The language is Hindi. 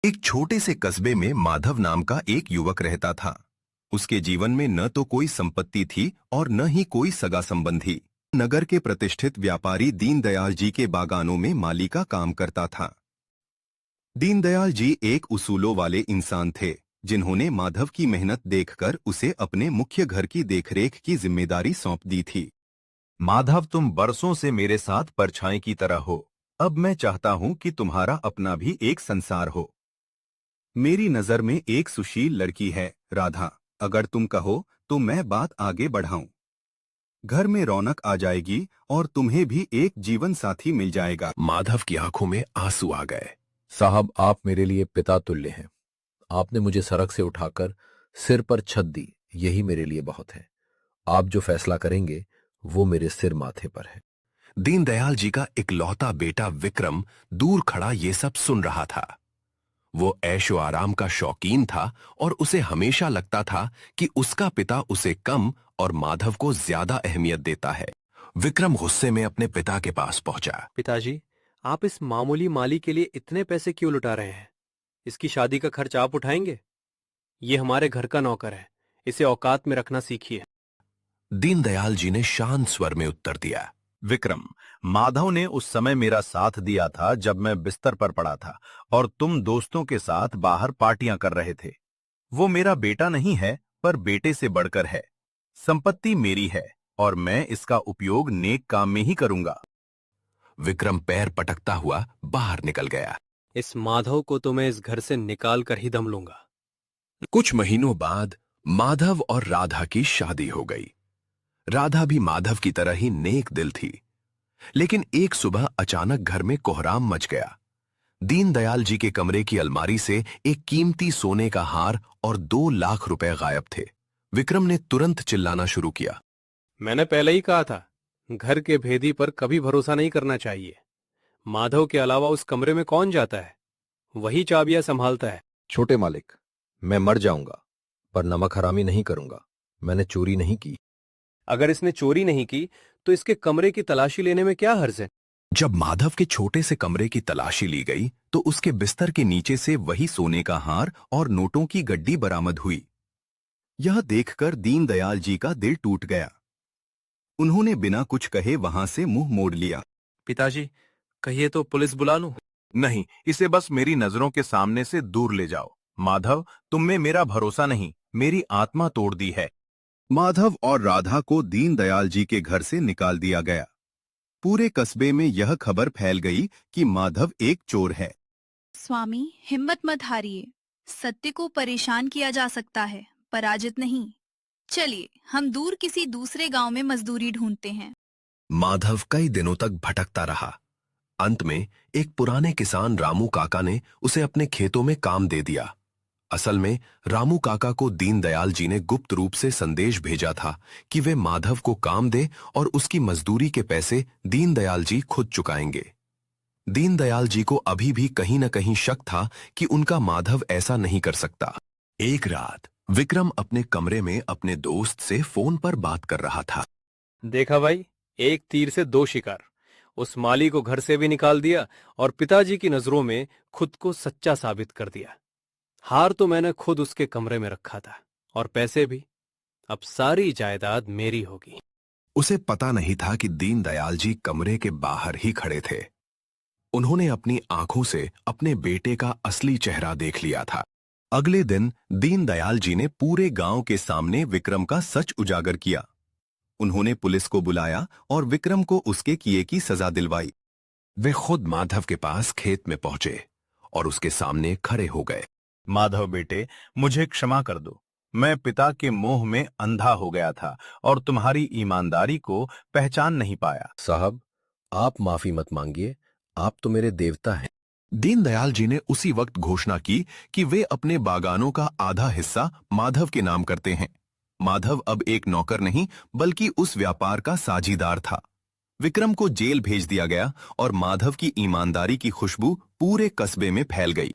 एक छोटे से कस्बे में माधव नाम का एक युवक रहता था। उसके जीवन में न तो कोई संपत्ति थी और न ही कोई सगा संबंधी। नगर के प्रतिष्ठित व्यापारी दीनदयाल जी के बागानों में माली का काम करता था। दीनदयाल जी एक उसूलों वाले इंसान थे, जिन्होंने माधव की मेहनत देखकर उसे अपने मुख्य घर की देखरेख की जिम्मेदारी सौंप दी थी। माधव, तुम बरसों से मेरे साथ परछाई की तरह हो। अब मैं चाहता हूं कि तुम्हारा अपना भी एक संसार हो। मेरी नजर में एक सुशील लड़की है, राधा। अगर तुम कहो तो मैं बात आगे बढ़ाऊं। घर में रौनक आ जाएगी और तुम्हें भी एक जीवन साथी मिल जाएगा। माधव की आंखों में आंसू आ गए। साहब, आप मेरे लिए पिता तुल्य हैं। आपने मुझे सड़क से उठाकर सिर पर छत दी, यही मेरे लिए बहुत है। आप जो फैसला करेंगे वो मेरे सिर माथे पर है। दीनदयाल जी का इकलौता बेटा विक्रम दूर खड़ा ये सब सुन रहा था। वो ऐशो आराम का शौकीन था और उसे हमेशा लगता था कि उसका पिता उसे कम और माधव को ज्यादा अहमियत देता है। विक्रम गुस्से में अपने पिता के पास पहुंचा। पिताजी, आप इस मामूली माली के लिए इतने पैसे क्यों लुटा रहे हैं? इसकी शादी का खर्च आप उठाएंगे? ये हमारे घर का नौकर है, इसे औकात में रखना सीखिए। दीनदयाल जी ने शांत स्वर में उत्तर दिया। विक्रम, माधव ने उस समय मेरा साथ दिया था जब मैं बिस्तर पर पड़ा था और तुम दोस्तों के साथ बाहर पार्टियां कर रहे थे। वो मेरा बेटा नहीं है, पर बेटे से बढ़कर है। संपत्ति मेरी है और मैं इसका उपयोग नेक काम में ही करूंगा। विक्रम पैर पटकता हुआ बाहर निकल गया। इस माधव को तो मैं इस घर से निकाल कर ही दम लूंगा। कुछ महीनों बाद माधव और राधा की शादी हो गई। राधा भी माधव की तरह ही नेक दिल थी, लेकिन एक सुबह अचानक घर में कोहराम मच गया। दीनदयाल जी के कमरे की अलमारी से एक कीमती सोने का हार और 2 लाख रुपए गायब थे। विक्रम ने तुरंत चिल्लाना शुरू किया। मैंने पहले ही कहा था, घर के भेदी पर कभी भरोसा नहीं करना चाहिए। माधव के अलावा उस कमरे में कौन जाता है? वही चाबियां संभालता है। छोटे मालिक, मैं मर जाऊंगा पर नमक हरामी नहीं करूंगा। मैंने चोरी नहीं की। अगर इसने चोरी नहीं की तो इसके कमरे की तलाशी लेने में क्या हर्ज है? जब माधव के छोटे से कमरे की तलाशी ली गई तो उसके बिस्तर के नीचे से वही सोने का हार और नोटों की गड्डी बरामद हुई। यह देखकर दीनदयाल जी का दिल टूट गया। उन्होंने बिना कुछ कहे वहां से मुंह मोड़ लिया। पिताजी, कहिए तो पुलिस बुला लूं? नहीं, इसे बस मेरी नजरों के सामने से दूर ले जाओ। माधव, तुम में मेरा भरोसा नहीं, मेरी आत्मा तोड़ दी है। माधव और राधा को दीनदयाल जी के घर से निकाल दिया गया। पूरे कस्बे में यह खबर फैल गई कि माधव एक चोर है। स्वामी, हिम्मत मत हारिए। सत्य को परेशान किया जा सकता है, पराजित नहीं। चलिए, हम दूर किसी दूसरे गांव में मजदूरी ढूंढते हैं। माधव कई दिनों तक भटकता रहा। अंत में एक पुराने किसान रामू काका ने उसे अपने खेतों में काम दे दिया। असल में रामू काका को दीनदयाल जी ने गुप्त रूप से संदेश भेजा था कि वे माधव को काम दे और उसकी मजदूरी के पैसे दीनदयाल जी खुद चुकाएंगे। दीनदयाल जी को अभी भी कहीं न कहीं शक था कि उनका माधव ऐसा नहीं कर सकता। एक रात विक्रम अपने कमरे में अपने दोस्त से फोन पर बात कर रहा था। देखा भाई, एक तीर से दो शिकार। उस माली को घर से भी निकाल दिया और पिताजी की नजरों में खुद को सच्चा साबित कर दिया। हार तो मैंने खुद उसके कमरे में रखा था और पैसे भी। अब सारी जायदाद मेरी होगी। उसे पता नहीं था कि दीनदयाल जी कमरे के बाहर ही खड़े थे। उन्होंने अपनी आंखों से अपने बेटे का असली चेहरा देख लिया था। अगले दिन दीनदयाल जी ने पूरे गांव के सामने विक्रम का सच उजागर किया। उन्होंने पुलिस को बुलाया और विक्रम को उसके किए की सजा दिलवाई। वे खुद माधव के पास खेत में पहुंचे और उसके सामने खड़े हो गए। माधव बेटे, मुझे क्षमा कर दो। मैं पिता के मोह में अंधा हो गया था और तुम्हारी ईमानदारी को पहचान नहीं पाया। साहब, आप माफी मत मांगिए। आप तो मेरे देवता हैं। दीनदयाल जी ने उसी वक्त घोषणा की कि वे अपने बागानों का आधा हिस्सा माधव के नाम करते हैं। माधव अब एक नौकर नहीं बल्कि उस व्यापार का साझीदार था। विक्रम को जेल भेज दिया गया और माधव की ईमानदारी की खुशबू पूरे कस्बे में फैल गई।